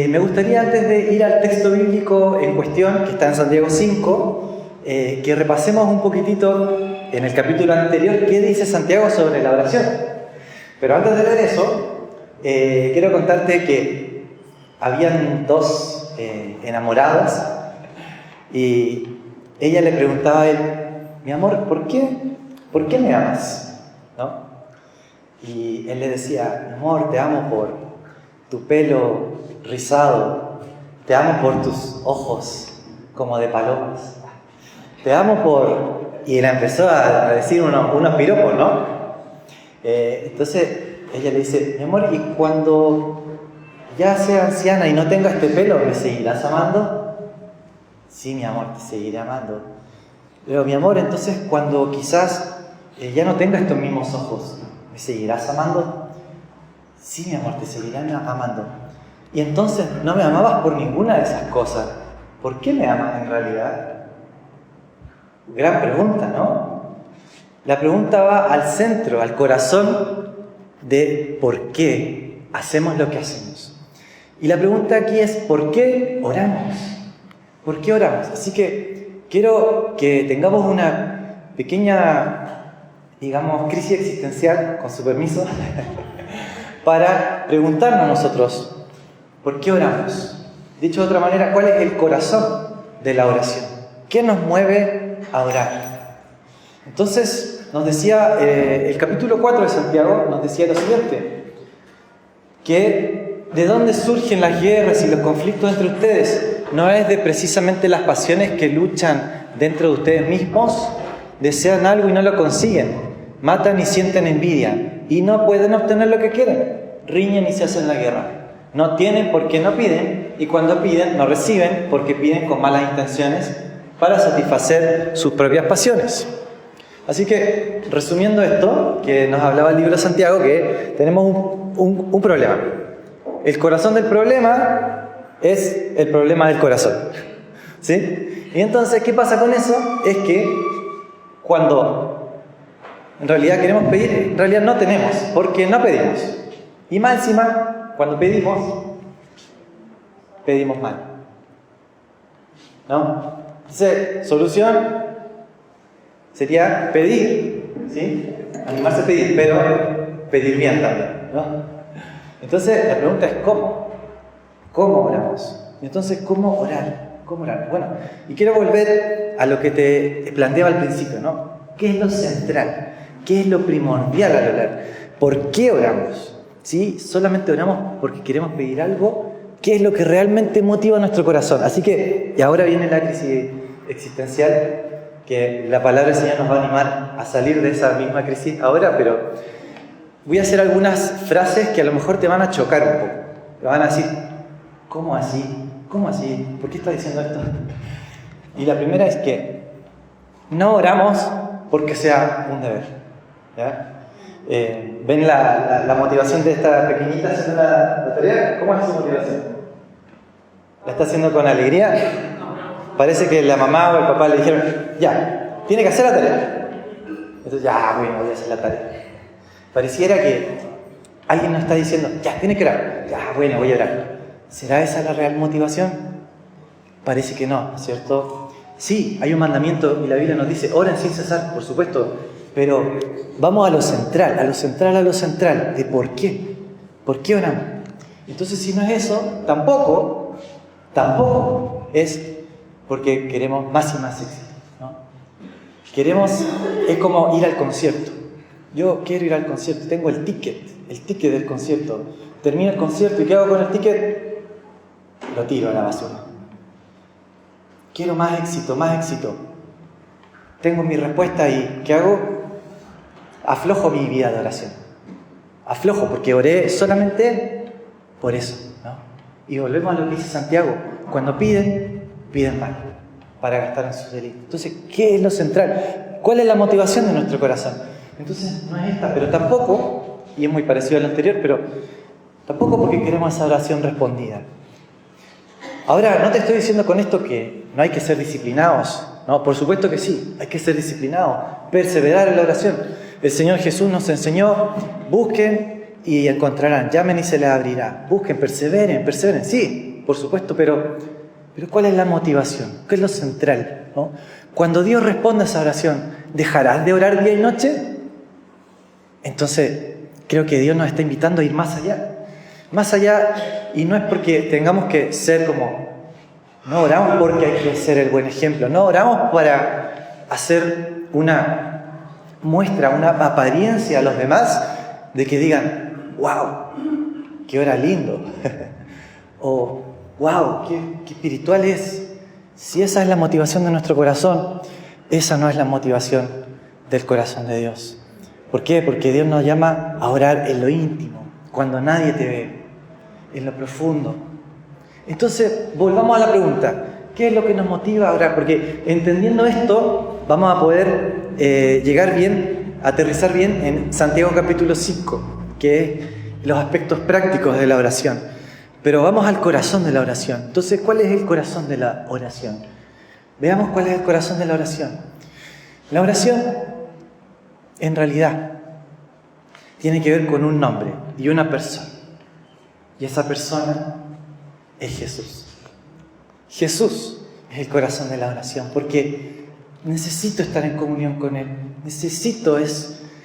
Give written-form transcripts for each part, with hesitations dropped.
Me gustaría, antes de ir al texto bíblico en cuestión, que está en Santiago 5, que repasemos un poquitito en el capítulo anterior qué dice Santiago sobre la oración. Pero antes de ver eso, quiero contarte que habían dos enamorados y ella le preguntaba a él: mi amor, ¿por qué me amas? ¿No? Y él le decía: mi amor, te amo por tu pelo rizado, te amo por tus ojos como de palomas, te amo por... Y él empezó a decir unos piropos, ¿no? Entonces ella le dice: mi amor, ¿y cuando ya sea anciana y no tenga este pelo, me seguirás amando? Sí, mi amor, te seguiré amando. Pero mi amor, entonces cuando quizás ya no tenga estos mismos ojos, ¿me seguirás amando? Sí, mi amor, te seguiré amando. Y entonces no me amabas por ninguna de esas cosas. ¿Por qué me amas en realidad? Gran pregunta, ¿no? La pregunta va al centro, al corazón de por qué hacemos lo que hacemos. Y la pregunta aquí es: ¿por qué oramos? ¿Por qué oramos? Así que quiero que tengamos una pequeña, digamos, crisis existencial, con su permiso, para preguntarnos nosotros: ¿por qué oramos? Dicho de otra manera, ¿cuál es el corazón de la oración? ¿Qué nos mueve a orar? Entonces, nos decía el capítulo 4 de Santiago, nos decía lo siguiente: que ¿de dónde surgen las guerras y los conflictos entre ustedes? ¿No es de precisamente las pasiones que luchan dentro de ustedes mismos? Desean algo y no lo consiguen, matan y sienten envidia, y no pueden obtener lo que quieren, riñen y se hacen la guerra. No tienen porque no piden, y cuando piden no reciben porque piden con malas intenciones para satisfacer sus propias pasiones. Así que, resumiendo esto, que nos hablaba el libro de Santiago, que tenemos un problema. El corazón del problema es el problema del corazón, ¿sí? Y entonces, ¿qué pasa con eso? Es que cuando en realidad queremos pedir, en realidad no tenemos, porque no pedimos. Y más encima, cuando pedimos mal, ¿no? Entonces, solución sería pedir, ¿sí? Animarse a pedir, pero pedir bien también, ¿no? Entonces, la pregunta es ¿cómo? ¿Cómo oramos? Entonces, ¿cómo orar? ¿Cómo orar? Bueno, y quiero volver a lo que te planteaba al principio, ¿no? ¿Qué es lo central? ¿Qué es lo primordial al orar? ¿Por qué oramos? ¿Sí? Solamente oramos porque queremos pedir algo. ¿Qué es lo que realmente motiva nuestro corazón? Así que, y ahora viene la crisis existencial, que la palabra del Señor nos va a animar a salir de esa misma crisis ahora, pero voy a hacer algunas frases que a lo mejor te van a chocar un poco. Te van a decir: ¿cómo así? ¿Cómo así? ¿Por qué estás diciendo esto? Y la primera es que no oramos porque sea un deber, ¿ya? ¿Ven la motivación de esta pequeñita haciendo la tarea? ¿Cómo es su motivación? ¿La está haciendo con alegría? Parece que la mamá o el papá le dijeron: ya, tiene que hacer la tarea. Entonces, ya, bueno, voy a hacer la tarea. Pareciera que alguien nos está diciendo: ya, tiene que orar. Ya, bueno, voy a orar. ¿Será esa la real motivación? Parece que no, ¿cierto? Sí, hay un mandamiento y la Biblia nos dice: oren sin cesar, por supuesto. Pero vamos a lo central, de por qué. ¿Por qué oramos? Entonces, si no es eso, tampoco es porque queremos más y más éxito, ¿no? Es como ir al concierto. Yo quiero ir al concierto, tengo el ticket del concierto. Termino el concierto y ¿qué hago con el ticket? Lo tiro a la basura. Quiero más éxito. Tengo mi respuesta y ¿qué hago? Aflojo mi vida de oración. Aflojo porque oré solamente por eso, ¿no? Y volvemos a lo que dice Santiago: cuando piden mal para gastar en sus delitos. Entonces, ¿qué es lo central? ¿Cuál es la motivación de nuestro corazón? Entonces, no es esta, pero tampoco, y es muy parecido a lo anterior, pero tampoco porque queremos esa oración respondida. Ahora, no te estoy diciendo con esto que no hay que ser disciplinados, ¿no? Por supuesto que sí, hay que ser disciplinados, perseverar en la oración. El Señor Jesús nos enseñó: busquen y encontrarán, llamen y se les abrirá, busquen, perseveren, sí, por supuesto, pero ¿cuál es la motivación? ¿Qué es lo central? ¿No? Cuando Dios responde a esa oración, ¿dejarás de orar día y noche? Entonces, creo que Dios nos está invitando a ir más allá, y no es porque tengamos que ser como, no oramos porque hay que ser el buen ejemplo, no oramos para hacer una muestra, una apariencia a los demás de que digan, wow, qué hora lindo, o wow, qué espiritual es. Si esa es la motivación de nuestro corazón, esa no es la motivación del corazón de Dios. ¿Por qué? Porque Dios nos llama a orar en lo íntimo, cuando nadie te ve, en lo profundo. Entonces, volvamos a la pregunta, ¿qué es lo que nos motiva a orar? Porque entendiendo esto, vamos a poder llegar bien, aterrizar bien en Santiago capítulo 5, que es los aspectos prácticos de la oración. Pero vamos al corazón de la oración. Entonces, ¿cuál es el corazón de la oración? Veamos cuál es el corazón de la oración. La oración, en realidad, tiene que ver con un nombre y una persona. Y esa persona es Jesús. Jesús es el corazón de la oración, porque necesito estar en comunión con Él.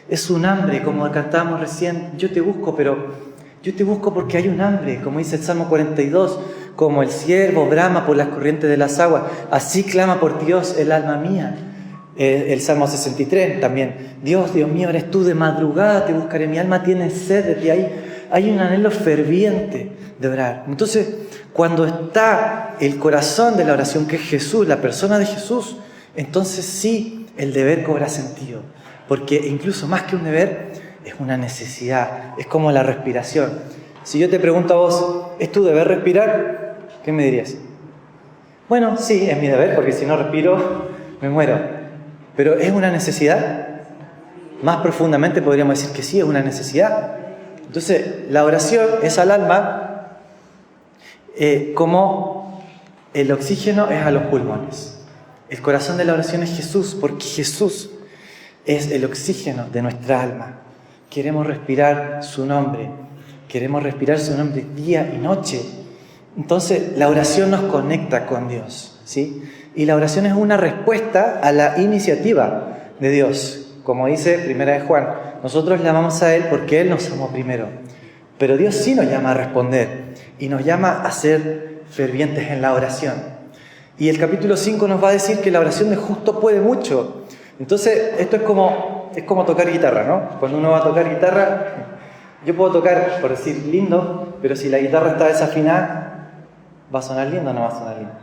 Es un hambre, como cantábamos recién. Yo te busco, pero yo te busco porque hay un hambre, como dice el Salmo 42, como el ciervo brama por las corrientes de las aguas, así clama por Dios el alma mía. El Salmo 63 también, Dios mío, eres tú, de madrugada te buscaré, mi alma tiene sed de ti. Hay un anhelo ferviente de orar. Entonces, cuando está el corazón de la oración, que es Jesús, la persona de Jesús, entonces sí, el deber cobra sentido, porque incluso más que un deber, es una necesidad, es como la respiración. Si yo te pregunto a vos, ¿es tu deber respirar? ¿Qué me dirías? Bueno, sí, es mi deber, porque si no respiro, me muero. ¿Pero es una necesidad? Más profundamente podríamos decir que sí, es una necesidad. Entonces, la oración es al alma como el oxígeno es a los pulmones. El corazón de la oración es Jesús, porque Jesús es el oxígeno de nuestra alma. Queremos respirar su nombre día y noche. Entonces, la oración nos conecta con Dios, ¿sí? Y la oración es una respuesta a la iniciativa de Dios. Como dice Primera de Juan, nosotros le amamos a Él porque Él nos amó primero. Pero Dios sí nos llama a responder y nos llama a ser fervientes en la oración. Y el capítulo 5 nos va a decir que la oración de justo puede mucho. Entonces, esto es como tocar guitarra, ¿no? Cuando uno va a tocar guitarra, yo puedo tocar, por decir, lindo, pero si la guitarra está desafinada, ¿va a sonar lindo o no va a sonar lindo?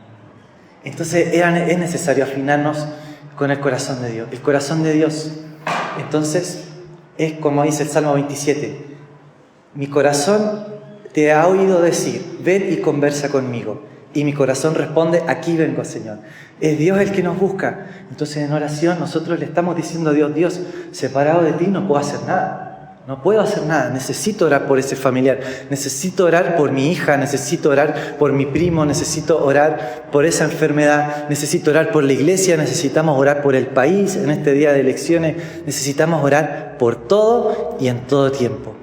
Entonces, es necesario afinarnos con el corazón de Dios. El corazón de Dios, entonces, es como dice el Salmo 27. Mi corazón te ha oído decir, ven y conversa conmigo. Y mi corazón responde, aquí vengo, Señor. Es Dios el que nos busca. Entonces, en oración, nosotros le estamos diciendo a Dios, Dios, separado de ti no puedo hacer nada. No puedo hacer nada. Necesito orar por ese familiar. Necesito orar por mi hija. Necesito orar por mi primo. Necesito orar por esa enfermedad. Necesito orar por la iglesia. Necesitamos orar por el país en este día de elecciones. Necesitamos orar por todo y en todo tiempo.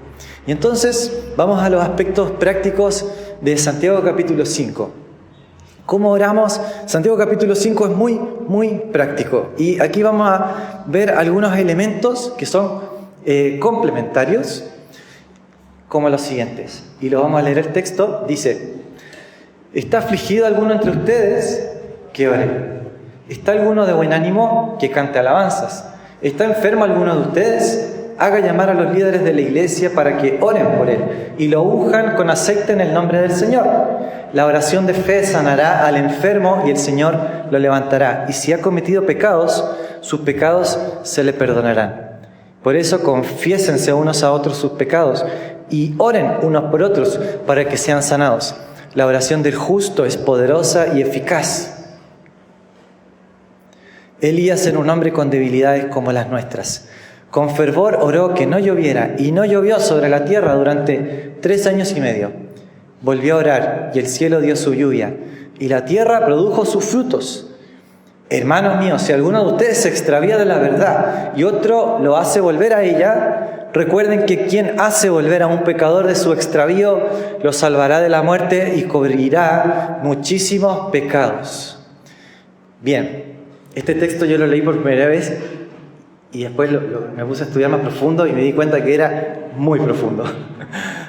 Y entonces, vamos a los aspectos prácticos de Santiago capítulo 5. ¿Cómo oramos? Santiago capítulo 5 es muy, muy práctico. Y aquí vamos a ver algunos elementos que son complementarios, como los siguientes. Y lo vamos a leer el texto. Dice, ¿está afligido alguno entre ustedes? Que ore. ¿Está alguno de buen ánimo? Que cante alabanzas. ¿Está enfermo alguno de ustedes? Haga llamar a los líderes de la iglesia para que oren por él y lo unjan con aceite en el nombre del Señor. La oración de fe sanará al enfermo y el Señor lo levantará. Y si ha cometido pecados, sus pecados se le perdonarán. Por eso confiésense unos a otros sus pecados y oren unos por otros para que sean sanados. La oración del justo es poderosa y eficaz. Elías era un hombre con debilidades como las nuestras. Con fervor oró que no lloviera, y no llovió sobre la tierra durante 3 años y medio. Volvió a orar, y el cielo dio su lluvia, y la tierra produjo sus frutos. Hermanos míos, si alguno de ustedes se extravía de la verdad, y otro lo hace volver a ella, Recuerden que quien hace volver a un pecador de su extravío, lo salvará de la muerte y cubrirá muchísimos pecados. Bien, este texto yo lo leí por primera vez y después me puse a estudiar más profundo y me di cuenta que era muy profundo.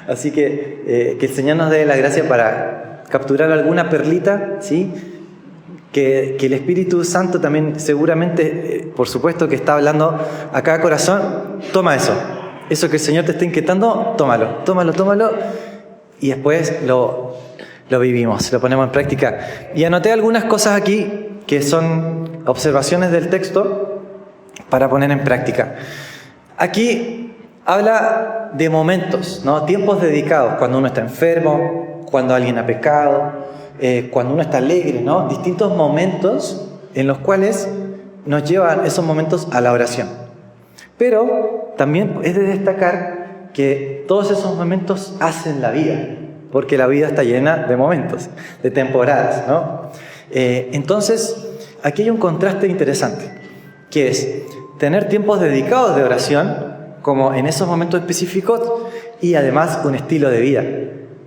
Así que el Señor nos dé la gracia para capturar alguna perlita, ¿sí? Que el Espíritu Santo también seguramente, por supuesto que está hablando a cada corazón. Toma eso que el Señor te está inquietando, tómalo y después lo vivimos, lo ponemos en práctica. Y anoté algunas cosas aquí que son observaciones del texto para poner en práctica. Aquí habla de momentos, ¿no? Tiempos dedicados, cuando uno está enfermo, cuando alguien ha pecado, cuando uno está alegre, ¿no? Distintos momentos en los cuales nos llevan esos momentos a la oración. Pero también es de destacar que todos esos momentos hacen la vida, porque la vida está llena de momentos, de temporadas, ¿no? Entonces, aquí hay un contraste interesante, que es tener tiempos dedicados de oración, como en esos momentos específicos, y además un estilo de vida.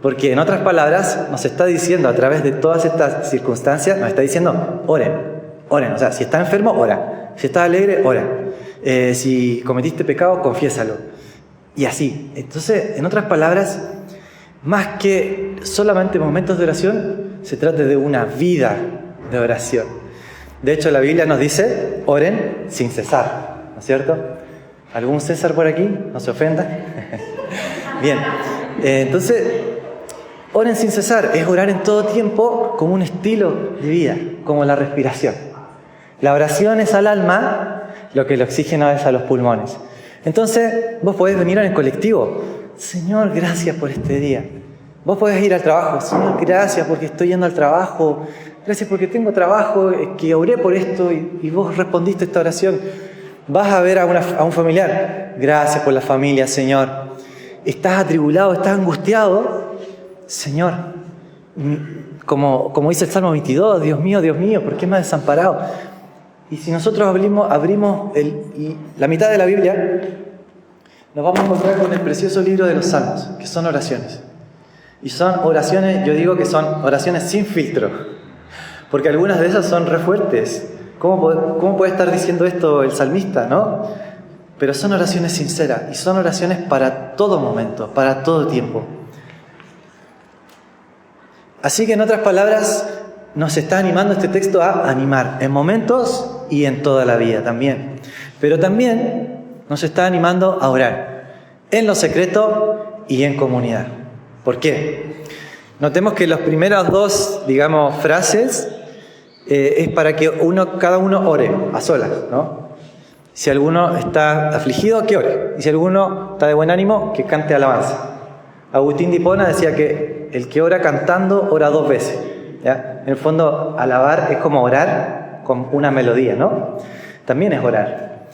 Porque en otras palabras, nos está diciendo a través de todas estas circunstancias, nos está diciendo, oren. O sea, si está enfermo, ora. Si está alegre, ora. Si cometiste pecado, confiésalo. Y así. Entonces, en otras palabras, más que solamente momentos de oración, se trata de una vida de oración. De hecho, la Biblia nos dice, oren sin cesar, ¿no es cierto? ¿Algún César por aquí? No se ofenda. Bien, entonces, oren sin cesar, es orar en todo tiempo como un estilo de vida, como la respiración. La oración es al alma lo que el oxígeno es a los pulmones. Entonces, vos podés venir en el colectivo, Señor, gracias por este día. Vos podés ir al trabajo, Señor, gracias porque estoy yendo al trabajo, gracias porque tengo trabajo, que oré por esto y vos respondiste esta oración. Vas a ver a un familiar, gracias por la familia, Señor. Estás atribulado, estás angustiado, Señor, como dice el Salmo 22, Dios mío, ¿por qué me has desamparado? Y si nosotros abrimos la mitad de la Biblia, nos vamos a encontrar con el precioso libro de los Salmos, que son oraciones. Y son oraciones, yo digo que son oraciones sin filtro, porque algunas de esas son re fuertes. ¿Cómo puede estar diciendo esto el salmista, no? Pero son oraciones sinceras y son oraciones para todo momento, para todo tiempo. Así que en otras palabras, nos está animando este texto a animar en momentos y en toda la vida también. Pero también nos está animando a orar en lo secreto y en comunidad. ¿Por qué? Notemos que las primeras dos, frases es para que cada uno ore a solas, ¿no? Si alguno está afligido, que ore. Y si alguno está de buen ánimo, que cante alabanza. Agustín de Hipona decía que el que ora cantando, ora 2 veces. ¿Ya? En el fondo, alabar es como orar con una melodía, ¿no? También es orar.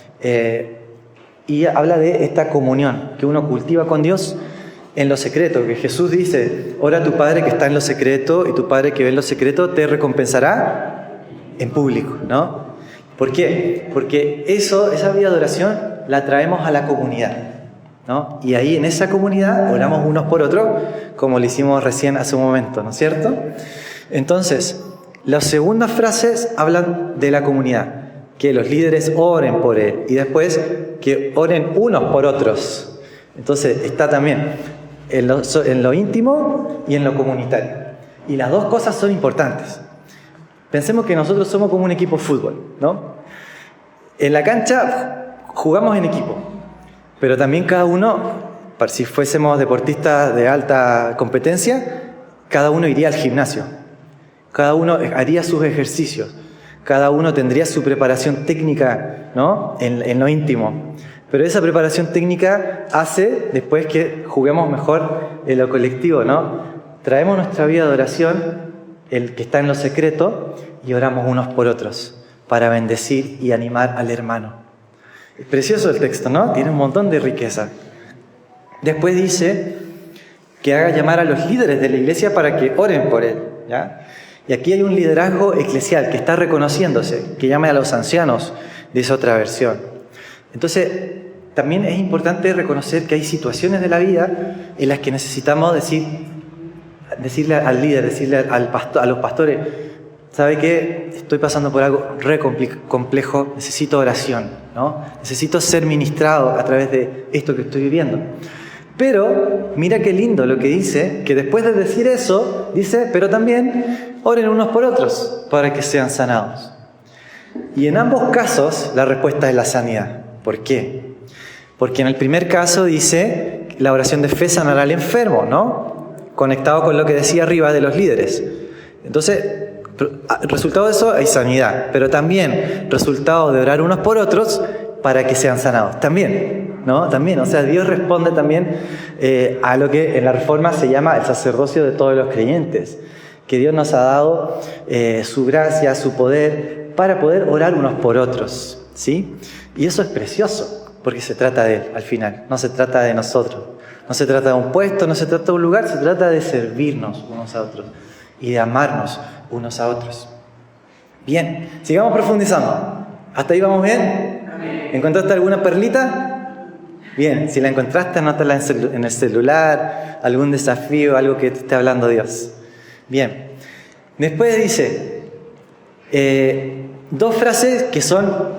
Y habla de esta comunión que uno cultiva con Dios en lo secreto, que Jesús dice, ora a tu Padre que está en lo secreto, y tu Padre que ve en lo secreto te recompensará en público, ¿no? ¿Por qué? Porque esa vida de oración la traemos a la comunidad, ¿no? Y ahí en esa comunidad oramos unos por otros, como lo hicimos recién hace un momento, ¿no es cierto? Entonces, las segundas frases hablan de la comunidad, que los líderes oren por él, y después que oren unos por otros. Entonces está también en lo íntimo y en lo comunitario. Y las dos cosas son importantes. Pensemos que nosotros somos como un equipo de fútbol, ¿no? En la cancha jugamos en equipo, pero también cada uno, si fuésemos deportistas de alta competencia, cada uno iría al gimnasio, cada uno haría sus ejercicios, cada uno tendría su preparación técnica, ¿no? En lo íntimo. Pero esa preparación técnica hace después que juguemos mejor en lo colectivo, ¿no? Traemos nuestra vida de oración, el que está en lo secreto, y oramos unos por otros para bendecir y animar al hermano. Es precioso el texto, ¿no? Tiene un montón de riqueza. Después dice que haga llamar a los líderes de la iglesia para que oren por él, ¿ya? Y aquí hay un liderazgo eclesial que está reconociéndose, que llame a los ancianos, dice otra versión. Entonces, también es importante reconocer que hay situaciones de la vida en las que necesitamos decirle al líder, decirle a los pastores, ¿sabe qué? Estoy pasando por algo re complejo, necesito oración, ¿no? Necesito ser ministrado a través de esto que estoy viviendo. Pero mira qué lindo lo que dice, que después de decir eso, dice, pero también oren unos por otros para que sean sanados. Y en ambos casos la respuesta es la sanidad. ¿Por qué? Porque en el primer caso dice, la oración de fe sanará al enfermo, ¿no? Conectado con lo que decía arriba de los líderes. Entonces, resultado de eso hay sanidad, pero también resultado de orar unos por otros para que sean sanados. También, ¿no? También, o sea, Dios responde también a lo que en la Reforma se llama el sacerdocio de todos los creyentes, que Dios nos ha dado su gracia, su poder, para poder orar unos por otros, ¿sí? Y eso es precioso, porque se trata de Él al final, no se trata de nosotros, no se trata de un puesto, no se trata de un lugar, se trata de servirnos unos a otros y de amarnos unos a otros. Bien, sigamos profundizando. ¿Hasta ahí vamos bien? ¿Encontraste alguna perlita? Bien, si la encontraste, anótala en el celular, algún desafío, algo que te esté hablando Dios. Bien, después dice, dos frases que son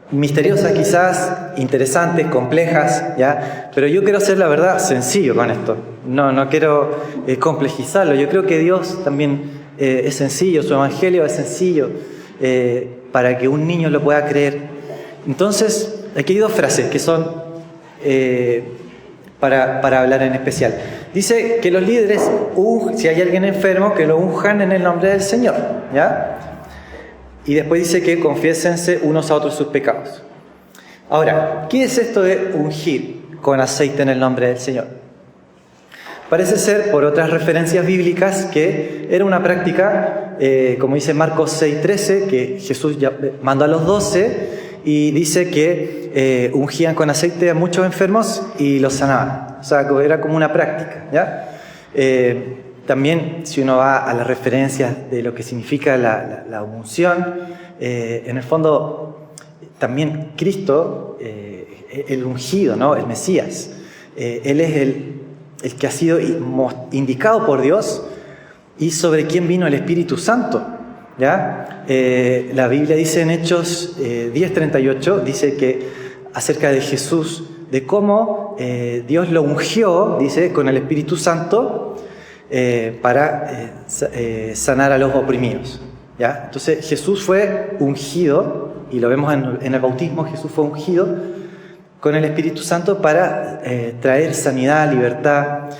misteriosas quizás, interesantes, complejas, ¿ya? Pero yo quiero ser, la verdad, sencillo con esto. No quiero complejizarlo. Yo creo que Dios también es sencillo, su evangelio es sencillo, para que un niño lo pueda creer. Entonces, aquí hay dos frases que son para hablar en especial. Dice que los líderes, si hay alguien enfermo, que lo unjan en el nombre del Señor, ¿ya? Y después dice que confiésense unos a otros sus pecados. Ahora, ¿qué es esto de ungir con aceite en el nombre del Señor? Parece ser, por otras referencias bíblicas, que era una práctica, como dice Marcos 6:13, que Jesús ya mandó a los 12 y dice que ungían con aceite a muchos enfermos y los sanaban. O sea, era como una práctica, ¿ya? También, si uno va a las referencias de lo que significa la unción, en el fondo, también Cristo, el ungido, ¿no? El Mesías, Él es el que ha sido indicado por Dios y sobre quien vino el Espíritu Santo, ¿ya? La Biblia dice en Hechos 10:38, dice que acerca de Jesús, de cómo Dios lo ungió, dice, con el Espíritu Santo, para sanar a los oprimidos, ¿ya? Entonces Jesús fue ungido, y lo vemos en el bautismo, Jesús fue ungido con el Espíritu Santo para traer sanidad, libertad.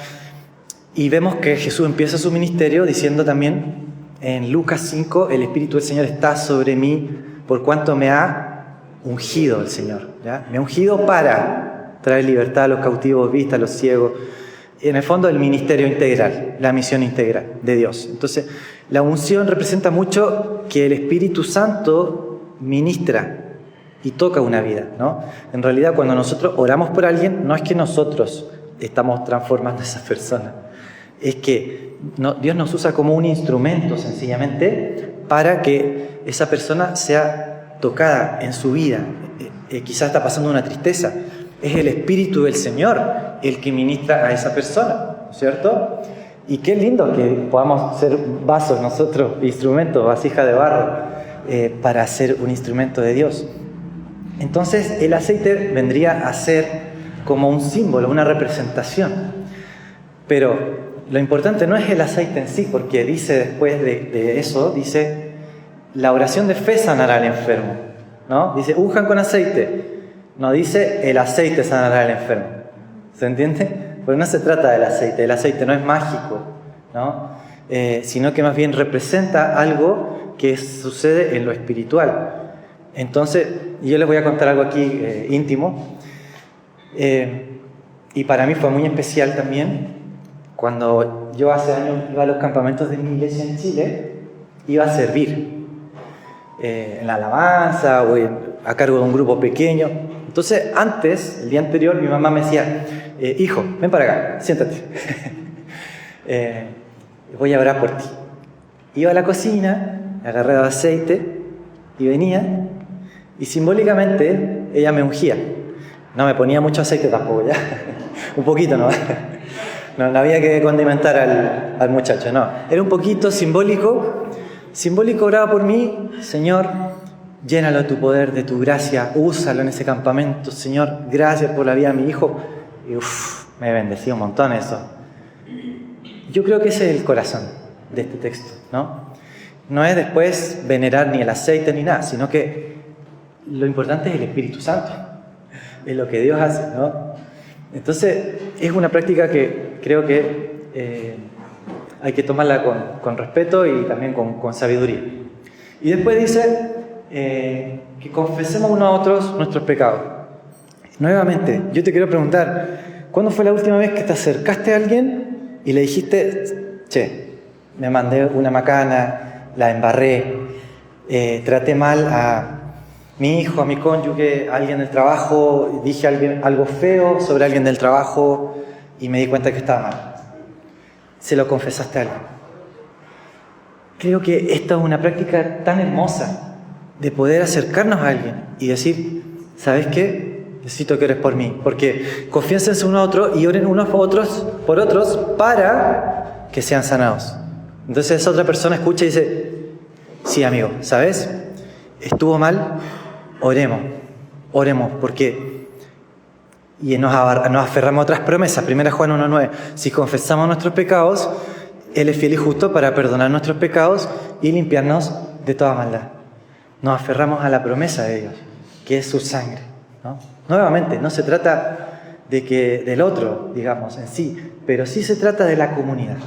Y vemos que Jesús empieza su ministerio diciendo también en Lucas 5, el Espíritu del Señor está sobre mí por cuanto me ha ungido el Señor, ¿ya? Me ha ungido para traer libertad a los cautivos, vista a los ciegos. En el fondo, el ministerio integral, la misión integral de Dios. Entonces, la unción representa mucho que el Espíritu Santo ministra y toca una vida, ¿no? En realidad, cuando nosotros oramos por alguien, no es que nosotros estamos transformando a esa persona, es que Dios nos usa como un instrumento, sencillamente, para que esa persona sea tocada en su vida. Quizás está pasando una tristeza. Es el Espíritu del Señor el que ministra a esa persona, ¿cierto? Y qué lindo que podamos ser vasos nosotros, instrumentos, vasija de barro, para ser un instrumento de Dios. Entonces el aceite vendría a ser como un símbolo, una representación. Pero lo importante no es el aceite en sí, porque dice después de eso, dice, la oración de fe sanará al enfermo, ¿no? Dice, unjan con aceite. No dice, el aceite sanará al enfermo. ¿Se entiende? Porque no se trata del aceite. El aceite no es mágico, ¿no? Sino que más bien representa algo que sucede en lo espiritual. Entonces, yo les voy a contar algo aquí íntimo. Y para mí fue muy especial también. Cuando yo hace años iba a los campamentos de mi iglesia en Chile, iba a servir en la alabanza o a cargo de un grupo pequeño. Entonces, antes, el día anterior, mi mamá me decía, hijo, ven para acá, siéntate. Voy a orar por ti. Iba a la cocina, agarré el aceite y venía, y simbólicamente ella me ungía. No me ponía mucho aceite tampoco, ya. Un poquito, ¿no? No había que condimentar al muchacho, no. Era un poquito simbólico. Simbólico, oraba por mí. Señor, llénalo de tu poder, de tu gracia. Úsalo en ese campamento. Señor, gracias por la vida de mi hijo. Y me bendecí un montón eso. Yo creo que ese es el corazón de este texto, ¿no? No es después venerar ni el aceite ni nada, sino que lo importante es el Espíritu Santo. Es lo que Dios hace, ¿no? Entonces, es una práctica que creo que hay que tomarla con respeto y también con sabiduría. Y después dice que confesemos unos a otros nuestros pecados. Nuevamente, yo te quiero preguntar, ¿cuándo fue la última vez que te acercaste a alguien y le dijiste, che, me mandé una macana, la embarré, traté mal a mi hijo, a mi cónyuge, a alguien del trabajo, dije algo feo sobre alguien del trabajo y me di cuenta que estaba mal? Se lo confesaste a alguien. Creo que esta es una práctica tan hermosa de poder acercarnos a alguien y decir, ¿sabes qué? Necesito que ores por mí, porque confiénsense uno a otro y oren unos por otros para que sean sanados. Entonces esa otra persona escucha y dice, sí, amigo, ¿sabes? Estuvo mal, oremos, porque y nos aferramos a otras promesas. 1 Juan 1:9, si confesamos nuestros pecados, Él es fiel y justo para perdonar nuestros pecados y limpiarnos de toda maldad. Nos aferramos a la promesa de Dios, que es su sangre, ¿no? Nuevamente, no se trata del otro, digamos, en sí, pero sí se trata de la comunidad,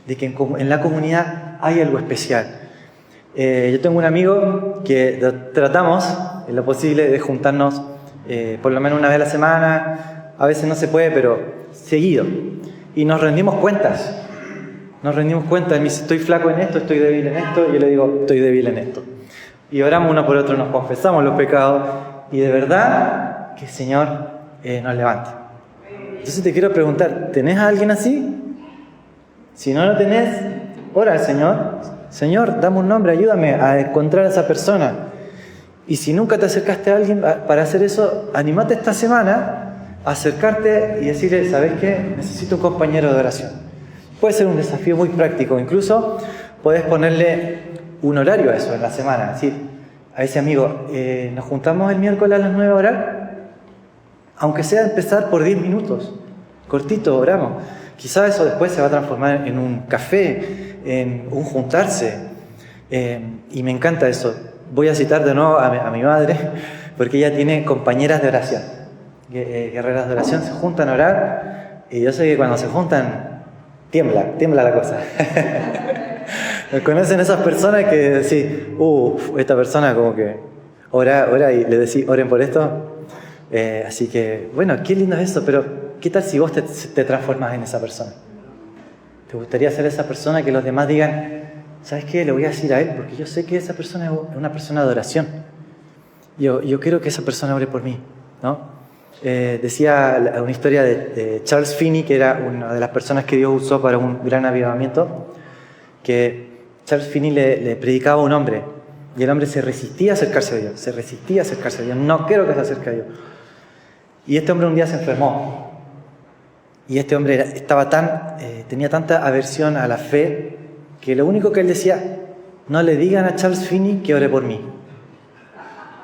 de que en la comunidad hay algo especial. Yo tengo un amigo que tratamos, en lo posible, de juntarnos por lo menos una vez a la semana. A veces no se puede, pero seguido. Y nos rendimos cuentas. Él me dice, estoy flaco en esto, estoy débil en esto. Y yo le digo, estoy débil en esto. Y oramos uno por otro, nos confesamos los pecados. Y de verdad que el Señor nos levanta. Entonces te quiero preguntar, ¿tenés a alguien así? Si no lo tenés, ora al Señor. Señor, dame un nombre, ayúdame a encontrar a esa persona. Y si nunca te acercaste a alguien para hacer eso, anímate esta semana a acercarte y decirle, ¿sabes qué? Necesito un compañero de oración. Puede ser un desafío muy práctico. Incluso puedes ponerle un horario a eso en la semana. Es decir, a ese amigo, nos juntamos el miércoles a las 9 a orar. Aunque sea empezar por 10 minutos. Cortito, oramos. Quizás eso después se va a transformar en un café, en un juntarse. Y me encanta eso. Voy a citar de nuevo a mi madre, porque ella tiene compañeras de oración. Guerreras de oración se juntan a orar, y yo sé que cuando se juntan, tiembla la cosa. ¿Conocen esas personas que decís, esta persona como que ora y le decís, oren por esto? Así que, bueno, qué lindo es eso, pero ¿qué tal si vos te transformas en esa persona? ¿Te gustaría ser esa persona que los demás digan, ¿sabes qué? Le voy a decir a él, porque yo sé que esa persona es una persona de oración. Yo quiero que esa persona ore por mí, ¿no? Decía una historia de Charles Finney, que era una de las personas que Dios usó para un gran avivamiento, que Charles Finney le predicaba a un hombre, y el hombre se resistía a acercarse a Dios, no quiero que se acerque a Dios. Y este hombre un día se enfermó, y este hombre tenía tanta aversión a la fe, que lo único que él decía, no le digan a Charles Finney que ore por mí.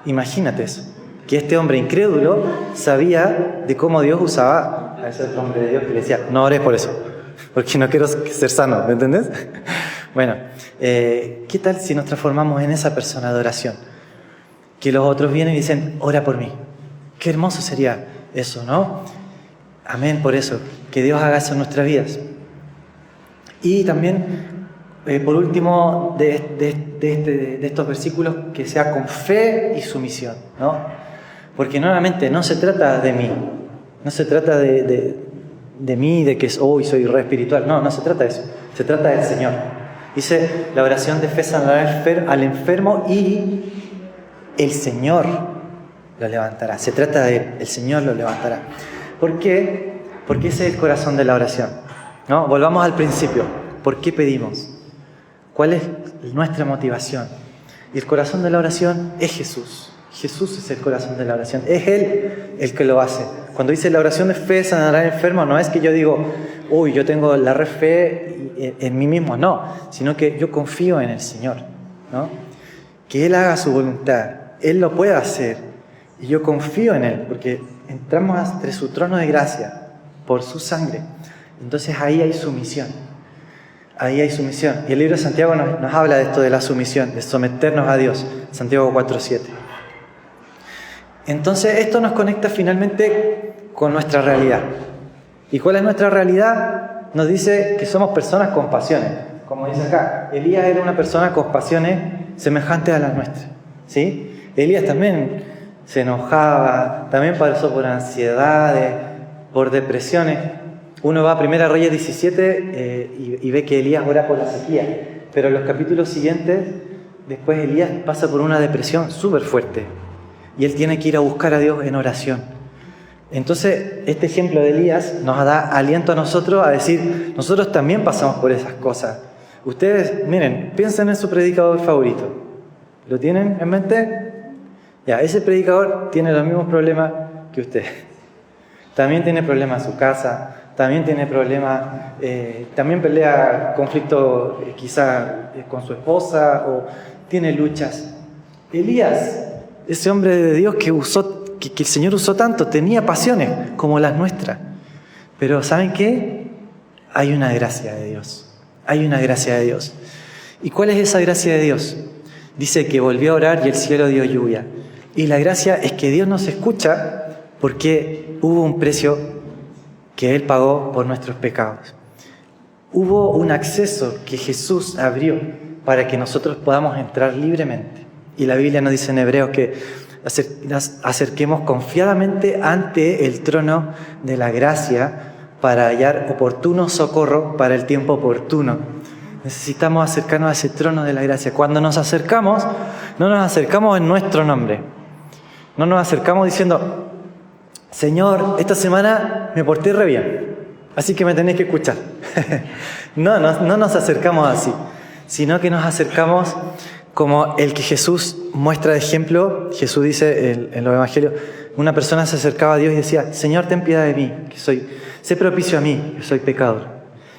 Imagínate eso, que este hombre incrédulo sabía de cómo Dios usaba a ese hombre de Dios, que le decía, no ores por eso, porque no quiero ser sano, ¿me entendés? Bueno, ¿qué tal si nos transformamos en esa persona de oración? Que los otros vienen y dicen, ora por mí. Qué hermoso sería eso, ¿no? Amén por eso, que Dios haga eso en nuestras vidas. Y también, por último, de estos versículos, que sea con fe y sumisión, ¿no? Porque nuevamente no se trata de mí, no se trata de mí, de que hoy soy re espiritual, no se trata de eso, se trata del Señor. Dice, la oración de fe sanará al enfermo y el Señor lo levantará. Se trata de Él, el Señor lo levantará. ¿Por qué? Porque ese es el corazón de la oración, ¿no? Volvamos al principio. ¿Por qué pedimos? ¿Cuál es nuestra motivación? Y el corazón de la oración es Jesús. Jesús es el corazón de la oración. Es Él el que lo hace. Cuando dice la oración de fe sanará al enfermo, no es que yo digo, uy, yo tengo la re fe en mí mismo, no, sino que yo confío en el Señor, ¿no? Que Él haga su voluntad, Él lo puede hacer, y yo confío en Él, porque entramos entre su trono de gracia, por su sangre. Entonces ahí hay sumisión, ahí hay sumisión. Y el libro de Santiago nos habla de esto de la sumisión, de someternos a Dios, Santiago 4:7. Entonces esto nos conecta finalmente con nuestra realidad. ¿Y cuál es nuestra realidad? Nos dice que somos personas con pasiones. Como dice acá, Elías era una persona con pasiones semejantes a las nuestras, ¿sí? Elías también se enojaba, también pasó por ansiedades, por depresiones. Uno va a 1 Reyes 17 y ve que Elías ora por la sequía, pero en los capítulos siguientes, después Elías pasa por una depresión súper fuerte y él tiene que ir a buscar a Dios en oración. Entonces, este ejemplo de Elías nos da aliento a nosotros a decir, nosotros también pasamos por esas cosas. Ustedes, miren, piensen en su predicador favorito. ¿Lo tienen en mente? Ya, ese predicador tiene los mismos problemas que usted. También tiene problemas en su casa, también tiene problemas, también pelea conflicto quizá con su esposa o tiene luchas. Elías, ese hombre de Dios que el Señor usó tanto, tenía pasiones como las nuestras. Pero ¿saben qué? Hay una gracia de Dios. Hay una gracia de Dios. ¿Y cuál es esa gracia de Dios? Dice que volvió a orar y el cielo dio lluvia. Y la gracia es que Dios nos escucha porque hubo un precio que Él pagó por nuestros pecados. Hubo un acceso que Jesús abrió para que nosotros podamos entrar libremente. Y la Biblia nos dice en Hebreos que nos acerquemos confiadamente ante el trono de la gracia para hallar oportuno socorro para el tiempo oportuno. Necesitamos acercarnos a ese trono de la gracia. Cuando nos acercamos, no nos acercamos en nuestro nombre. No nos acercamos diciendo, Señor, esta semana me porté re bien, así que me tenés que escuchar. No nos acercamos así, sino que nos acercamos como el que Jesús muestra de ejemplo. Jesús dice en los evangelios, una persona se acercaba a Dios y decía, Señor, ten piedad de mí, sé propicio a mí, que soy pecador.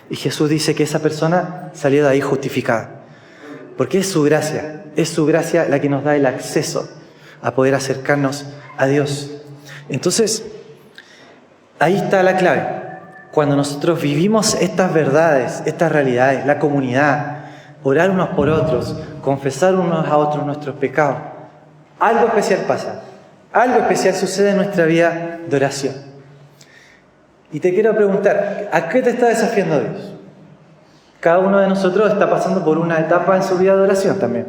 Y Jesús dice que esa persona salió de ahí justificada, porque es su gracia la que nos da el acceso a poder acercarnos a Dios. Entonces, ahí está la clave. Cuando nosotros vivimos estas verdades, estas realidades, la comunidad, orar unos por otros, confesar unos a otros nuestros pecados, algo especial pasa, algo especial sucede en nuestra vida de oración. Y te quiero preguntar, ¿a qué te está desafiando Dios? Cada uno de nosotros está pasando por una etapa en su vida de oración también.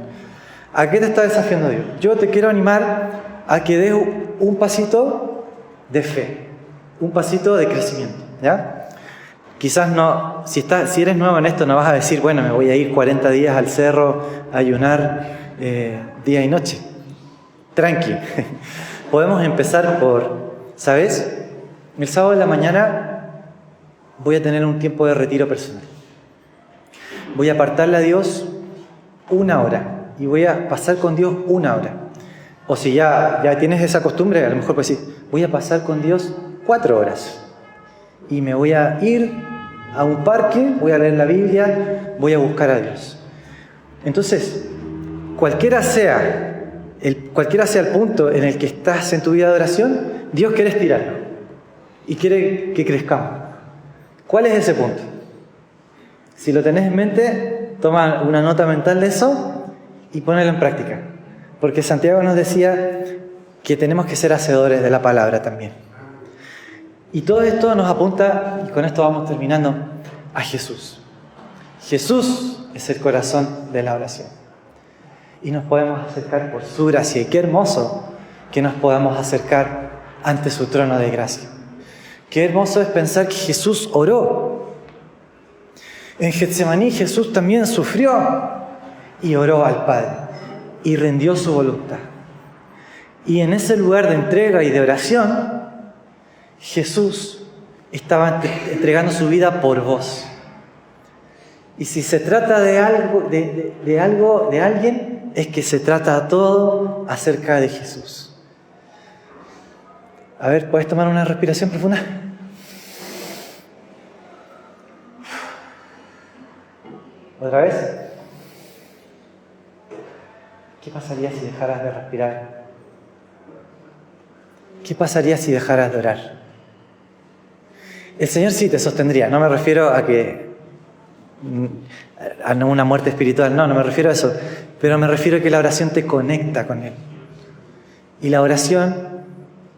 ¿A qué te está desafiando Dios? Yo te quiero animar a que des un pasito de fe, un pasito de crecimiento, ¿ya? Quizás no, si eres nuevo en esto, no vas a decir, bueno, me voy a ir 40 días al cerro a ayunar día y noche. Tranqui. Podemos empezar por, ¿sabes? El sábado de la mañana voy a tener un tiempo de retiro personal. Voy a apartarle a Dios 1 hora y voy a pasar con Dios 1 hora. O si ya tienes esa costumbre, a lo mejor puedes decir, voy a pasar con Dios 4 horas. Y me voy a ir a un parque, voy a leer la Biblia, voy a buscar a Dios. Entonces, cualquiera sea el punto en el que estás en tu vida de oración, Dios quiere estirarlo y quiere que crezcamos. ¿Cuál es ese punto? Si lo tenés en mente, toma una nota mental de eso y ponelo en práctica. Porque Santiago nos decía que tenemos que ser hacedores de la palabra también. Y todo esto nos apunta, y con esto vamos terminando, a Jesús. Jesús es el corazón de la oración. Y nos podemos acercar por su gracia. Y qué hermoso que nos podamos acercar ante su trono de gracia. Qué hermoso es pensar que Jesús oró. En Getsemaní Jesús también sufrió y oró al Padre y rindió su voluntad. Y en ese lugar de entrega y de oración, Jesús estaba entregando su vida por vos. Y si se trata de alguien, es que se trata todo acerca de Jesús. A ver, ¿puedes tomar una respiración profunda? ¿Otra vez? ¿Qué pasaría si dejaras de respirar? ¿Qué pasaría si dejaras de orar? El Señor sí te sostendría. No me refiero a una muerte espiritual, no me refiero a eso. Pero me refiero a que la oración te conecta con Él. Y la oración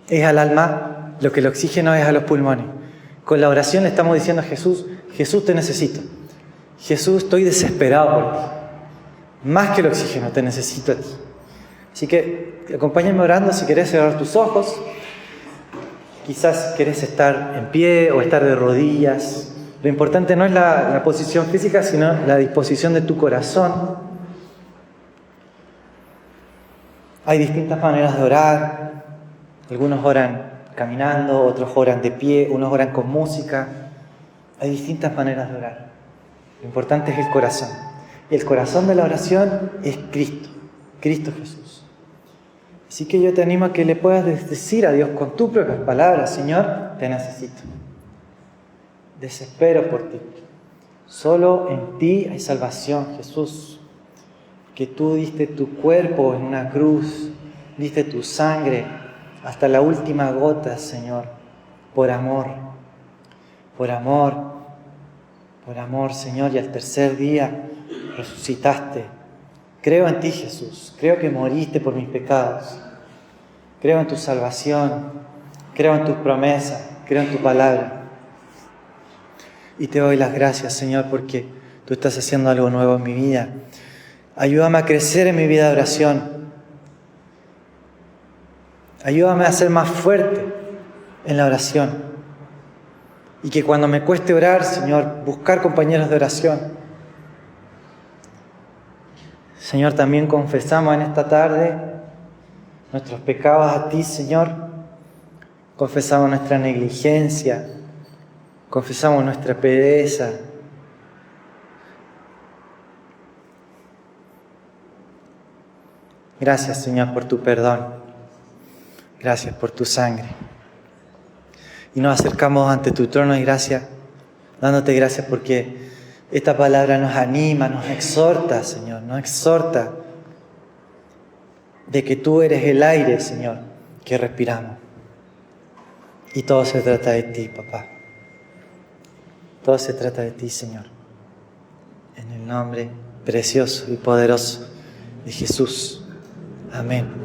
es al alma lo que el oxígeno es a los pulmones. Con la oración le estamos diciendo a Jesús, Jesús te necesito. Jesús, estoy desesperado por ti. Más que el oxígeno, te necesito a ti. Así que acompáñame orando si querés cerrar tus ojos. Quizás querés estar en pie o estar de rodillas. Lo importante no es la posición física, sino la disposición de tu corazón. Hay distintas maneras de orar. Algunos oran caminando, otros oran de pie, unos oran con música. Hay distintas maneras de orar. Lo importante es el corazón. Y el corazón de la oración es Cristo, Cristo Jesús. Así que yo te animo a que le puedas decir a Dios con tus propias palabras, Señor, te necesito. Desespero por ti. Solo en ti hay salvación, Jesús. Que tú diste tu cuerpo en una cruz, diste tu sangre hasta la última gota, Señor, por amor. Por amor, Señor, y al tercer día resucitaste. Creo en ti, Jesús. Creo que moriste por mis pecados. Creo en tu salvación. Creo en tus promesas. Creo en tu palabra. Y te doy las gracias, Señor, porque tú estás haciendo algo nuevo en mi vida. Ayúdame a crecer en mi vida de oración. Ayúdame a ser más fuerte en la oración. Y que cuando me cueste orar, Señor, buscar compañeros de oración. Señor, también confesamos en esta tarde nuestros pecados a ti, Señor. Confesamos nuestra negligencia. Confesamos nuestra pereza. Gracias, Señor, por tu perdón. Gracias por tu sangre. Y nos acercamos ante tu trono de gracia, dándote gracias porque esta palabra nos anima, nos exhorta, Señor, nos exhorta de que tú eres el aire, Señor, que respiramos. Y todo se trata de ti, papá. Todo se trata de ti, Señor. En el nombre precioso y poderoso de Jesús. Amén.